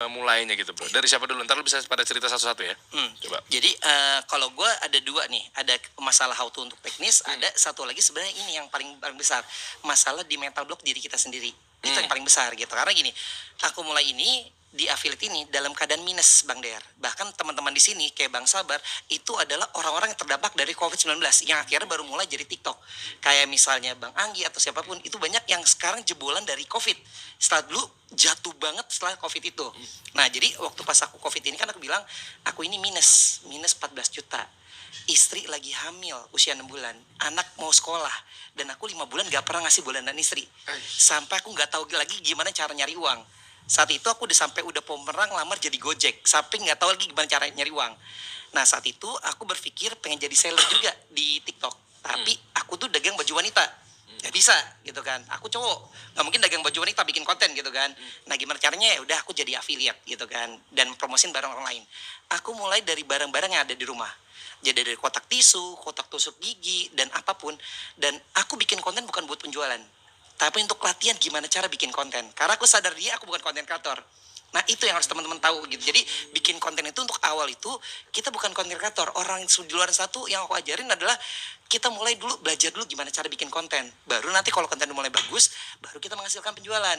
mulainya gitu bro? Dari siapa dulu? Ntar lu bisa pada cerita satu-satu ya. Coba. Jadi kalau gue ada dua nih, ada masalah how to untuk teknis, ada satu lagi sebenarnya ini yang paling besar, masalah di mental block diri kita sendiri. Itu yang paling besar gitu. Karena gini, aku mulai ini di affiliate ini dalam keadaan minus Bang Der. Bahkan teman-teman di sini kayak Bang Sabar itu adalah orang-orang yang terdampak dari COVID-19 yang akhirnya baru mulai jadi TikTok. Kayak misalnya Bang Anggi atau siapapun itu banyak yang sekarang jebolan dari COVID. Setelah dulu jatuh banget setelah COVID itu. Nah, jadi waktu pas aku COVID ini kan aku bilang aku ini minus 14 juta. Istri lagi hamil usia 6 bulan, anak mau sekolah, dan aku 5 bulan gak pernah ngasih bulanan istri. Sampai aku gak tahu lagi gimana cara nyari uang. Saat itu aku udah pomerang lamar jadi Gojek, sampai nggak tahu lagi gimana cara nyari uang. Nah saat itu aku berpikir pengen jadi seller juga di TikTok, tapi aku tuh dagang baju wanita, nggak bisa gitu kan. Aku cowok, nggak mungkin dagang baju wanita bikin konten gitu kan. Nah gimana caranya ya udah aku jadi affiliate gitu kan, dan promosin barang orang lain. Aku mulai dari barang-barang yang ada di rumah. Jadi dari kotak tisu, kotak tusuk gigi, dan apapun. Dan aku bikin konten bukan buat penjualan, tapi untuk latihan gimana cara bikin konten. Karena aku sadar aku bukan konten kreator. Nah itu yang harus teman-teman tahu gitu. Jadi bikin konten itu untuk awal itu kita bukan konten kreator. Orang di luar satu yang aku ajarin adalah kita mulai dulu belajar dulu gimana cara bikin konten. Baru nanti kalau konten mulai bagus, baru kita menghasilkan penjualan.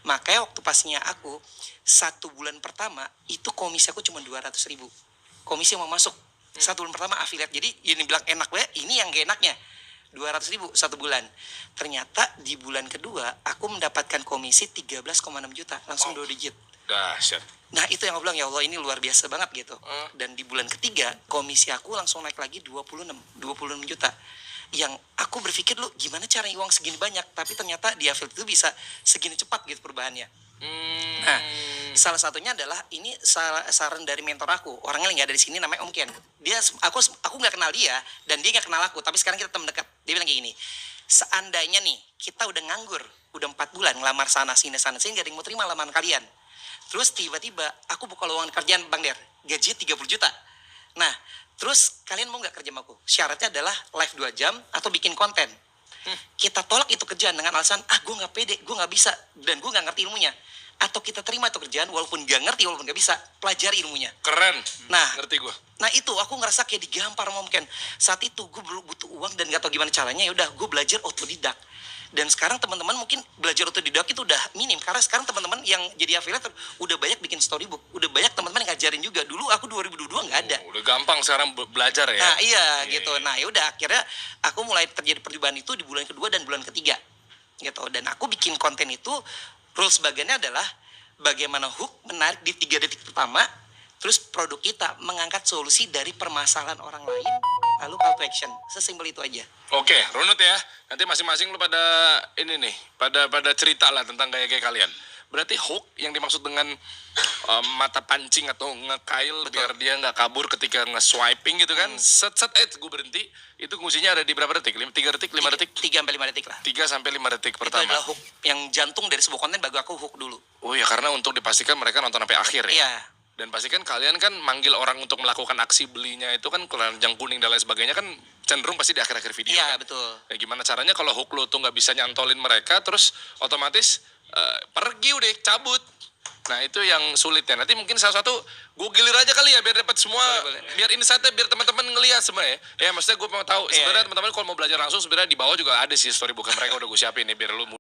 Makanya waktu pasnya aku 1 bulan pertama itu komisi aku cuma 200.000. Komisi yang mau masuk 1 bulan pertama affiliate. Jadi ini bilang enak ya, ini yang gak enaknya. 200.000 1 bulan. Ternyata di bulan kedua aku mendapatkan komisi 13,6 juta, langsung 2 digit. Dahsyat. Nah itu yang aku bilang, ya Allah ini luar biasa banget gitu. Dan di bulan ketiga komisi aku langsung naik lagi 26 juta. Yang aku berpikir lu gimana cara uang segini banyak, tapi ternyata di affiliate itu bisa segini cepat gitu perubahannya. Nah, salah satunya adalah ini saran dari mentor aku, orangnya nggak ada di sini, namanya Om Ken. Aku nggak kenal dia dan dia nggak kenal aku, tapi sekarang kita teman dekat. Dia bilang kayak gini, seandainya nih kita udah nganggur, udah 4 bulan ngelamar sana sini nggak ada yang mau terima lamaran kalian. Terus tiba-tiba aku buka lowongan kerjaan Bang Der, gajinya 30 juta. Nah, terus kalian mau nggak kerja sama aku? Syaratnya adalah live 2 jam atau bikin konten. Kita tolak itu kerjaan dengan alasan gue nggak pede, gue nggak bisa, dan gue nggak ngerti ilmunya. Atau kita terima itu kerjaan walaupun nggak ngerti, walaupun nggak bisa, pelajari ilmunya. Keren. Nah, ngerti gue. Nah itu aku ngerasa kayak digampar mungkin. Saat itu gue butuh uang dan nggak tahu gimana caranya. Ya udah gue belajar otodidak. Dan sekarang teman-teman mungkin belajar otodidak itu udah minim, karena sekarang teman-teman yang jadi affiliate udah banyak bikin storybook, udah banyak teman-teman yang ngajarin juga. Dulu aku 2022 nggak ada. Udah gampang sekarang belajar ya. Nah iya gitu. Nah ya udah akhirnya aku mulai terjadi perubahan itu di bulan kedua dan bulan ketiga gitu. Dan aku bikin konten itu rules bagiannya adalah bagaimana hook menarik di 3 detik pertama. Terus produk kita mengangkat solusi dari permasalahan orang lain, lalu call to action. Sesimpel itu aja. Oke, runut ya. Nanti masing-masing lu pada ini nih, pada cerita lah tentang gaya-gaya kalian. Berarti hook yang dimaksud dengan mata pancing atau ngekail biar dia nggak kabur ketika nge-swiping gitu kan. Set gue berhenti. Itu fungsinya ada di berapa detik? 3 detik, 5 detik? 3 sampai 5 detik lah. 3 sampai 5 detik pertama. Itu adalah hook yang jantung dari sebuah konten, bagi aku hook dulu. Oh ya, karena untuk dipastikan mereka nonton sampai akhir ya. Iya. Dan pastikan kalian kan manggil orang untuk melakukan aksi belinya itu kan keranjang kuning dan lain sebagainya kan cenderung pasti di akhir-akhir video. Iya, kan? betul. Ya, gimana caranya kalau hook lo tuh nggak bisa nyantolin mereka, terus otomatis pergi udah cabut. Nah itu yang sulit ya. Nanti mungkin salah satu gue gilir aja kali ya biar dapat semua, boleh. Biar insight-nya biar teman-teman ngelihat sebenarnya. Ya maksudnya gue mau tahu sebenarnya teman-teman kalau mau belajar langsung sebenarnya di bawah juga ada sih storybook mereka udah gue siapin nih biar lu